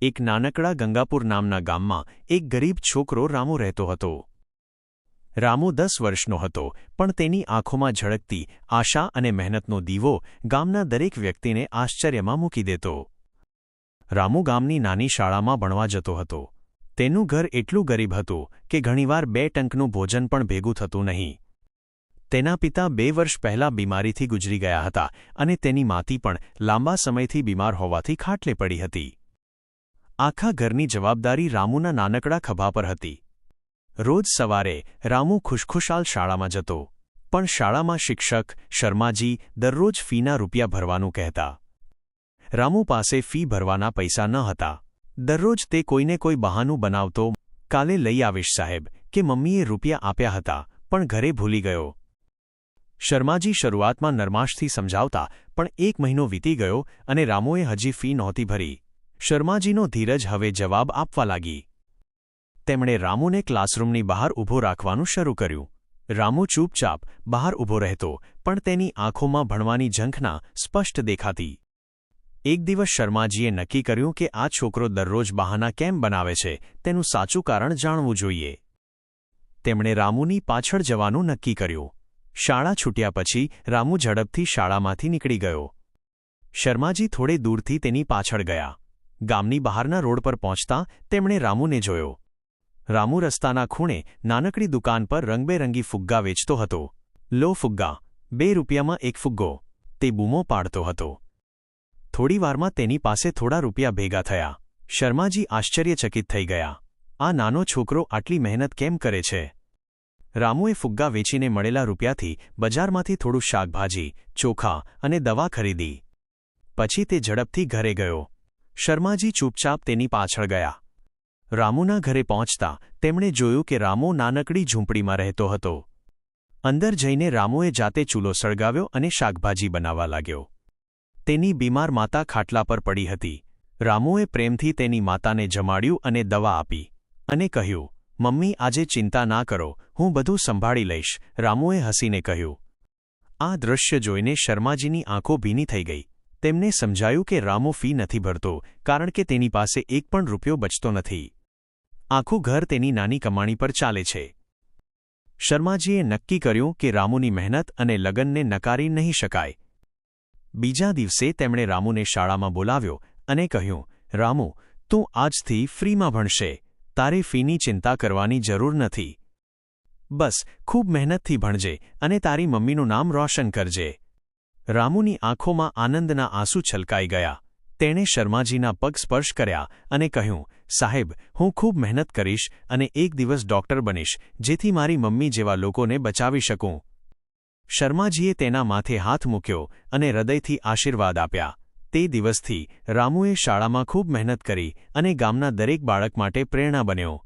એક નાનકડા ગંગાપુર નામના ગામમાં એક ગરીબ છોકરો રામુ રહેતો હતો. રામુ 10 વર્ષનો હતો, પણ તેની આંખોમાં ઝળકતી આશા અને મહેનતનો દીવો ગામના દરેક વ્યક્તિને આશ્ચર્યમાં મૂકી દેતો. રામુ ગામની નાની શાળામાં ભણવા જતો હતો. તેનું ઘર એટલું ગરીબ હતું કે ઘણીવાર 2 ટંકનું ભોજન પણ ભેગું થતું નહીં. તેના પિતા 2 વર્ષ પહેલા બીમારીથી ગુજરી ગયા હતા અને તેની માતી પણ લાંબા સમયથી બીમાર હોવાથી ખાટલે પડી હતી. આખા ઘરની જવાબદારી રામુના નાનકડા ખભા પર હતી. રોજ સવારે રામુ ખુશખુશાલ શાળામાં જતો, પણ શાળામાં શિક્ષક શર્માજી દરરોજ ફીના રૂપિયા ભરવાનું કહેતા. રામુ પાસે ફી ભરવાના પૈસા ન હતા. દરરોજ તે કોઈને કોઈ બહાનું બનાવતો, કાલે લઈ આવીશ સાહેબ, કે મમ્મીએ રૂપિયા આપ્યા હતા પણ ઘરે ભૂલી ગયો. શર્માજી શરૂઆતમાં નરમાશથી સમજાવતા, પણ 1 મહિનો વીતી ગયો અને રામુએ હજી ફી નહોતી ભરી. શર્માજીનો ધીરજ હવે જવાબ આપવા લાગી. તેમણે રામુને ક્લાસરૂમની બહાર ઊભો રાખવાનું શરૂ કર્યું. રામુ ચૂપચાપ બહાર ઊભો રહેતો, પણ તેની આંખોમાં ભણવાની ઝંખના સ્પષ્ટ દેખાતી. એક દિવસ શર્માજીએ નક્કી કર્યું કે આ છોકરો દરરોજ બહાના કેમ બનાવે છે, તેનું સાચું કારણ જાણવું જોઈએ. તેમણે રામુની પાછળ જવાનું નક્કી કર્યું. શાળા છૂટ્યા પછી રામુ ઝડપથી શાળામાંથી નીકળી ગયો. શર્માજી થોડે દૂરથી તેની પાછળ ગયા. ગામની બહારના રોડ પર પહોંચતા તેમણે રામુને જોયો. રામુ રસ્તાના ખૂણે નાનકડી દુકાન પર રંગબેરંગી ફુગ્ગા વેચતો હતો. લો ફુગ્ગા, 2 રૂપિયામાં 1 ફુગ્ગો, તે બૂમો પાડતો હતો. થોડીવારમાં તેની પાસે થોડા રૂપિયા ભેગા થયા. શર્માજી આશ્ચર્યચકિત થઈ ગયા. આ નાનો છોકરો આટલી મહેનત કેમ કરે છે? રામુએ ફુગ્ગા વેચીને મળેલા રૂપિયાથી બજારમાંથી થોડું શાકભાજી, ચોખા અને દવા ખરીદી. પછી તે ઝડપથી ઘરે ગયો. શર્માજી ચૂપચાપ તેની પાછળ ગયા. રામુના ઘરે પહોંચતા તેમણે જોયું કે રામુ નાનકડી ઝૂંપડીમાં રહેતો હતો. અંદર જઈને રામુએ જાતે ચૂલો સળગાવ્યો અને શાકભાજી બનાવવા લાગ્યો. તેની બીમાર માતા ખાટલા પર પડી હતી. રામુએ પ્રેમથી તેની માતાને જમાડ્યું અને દવા આપી. અને કહ્યું, મમ્મી, આજે ચિંતા ના કરો, હું બધું સંભાળી લઈશ, રામુએ હસીને કહ્યું. આ દૃશ્ય જોઈને શર્માજીની આંખો ભીની થઈ ગઈ. તેમને સમજાયું કે રામુ ફી નથી ભરતો કારણ કે તેની પાસે 1 પણ રૂપિયો બચતો નથી. આખું ઘર તેની નાની કમાણી પર ચાલે છે. શર્માજીએ નક્કી કર્યું કે રામુની મહેનત અને લગનને નકારી નહીં શકાય. બીજા દિવસે તેમણે રામુને શાળામાં બોલાવ્યો અને કહ્યું, રામુ, તું આજથી ફ્રીમાં ભણશે. તારે ફીની ચિંતા કરવાની જરૂર નથી. બસ ખૂબ મહેનતથી ભણજે અને તારી મમ્મીનું નામ રોશન કરજે. રામુની આંખોમાં આનંદના આંસુ છલકાઈ ગયા. તેણે શર્માજીના પગ સ્પર્શ કર્યા અને કહ્યું, સાહેબ, હું ખૂબ મહેનત કરીશ અને એક દિવસ ડૉક્ટર બનીશ, જેથી મારી મમ્મી જેવા લોકોને બચાવી શકું. શર્માજીએ તેના માથે હાથ મૂક્યો અને હૃદયથી આશીર્વાદ આપ્યા. તે દિવસથી રામુએ શાળામાં ખૂબ મહેનત કરી અને ગામના દરેક બાળક માટે પ્રેરણા બન્યો.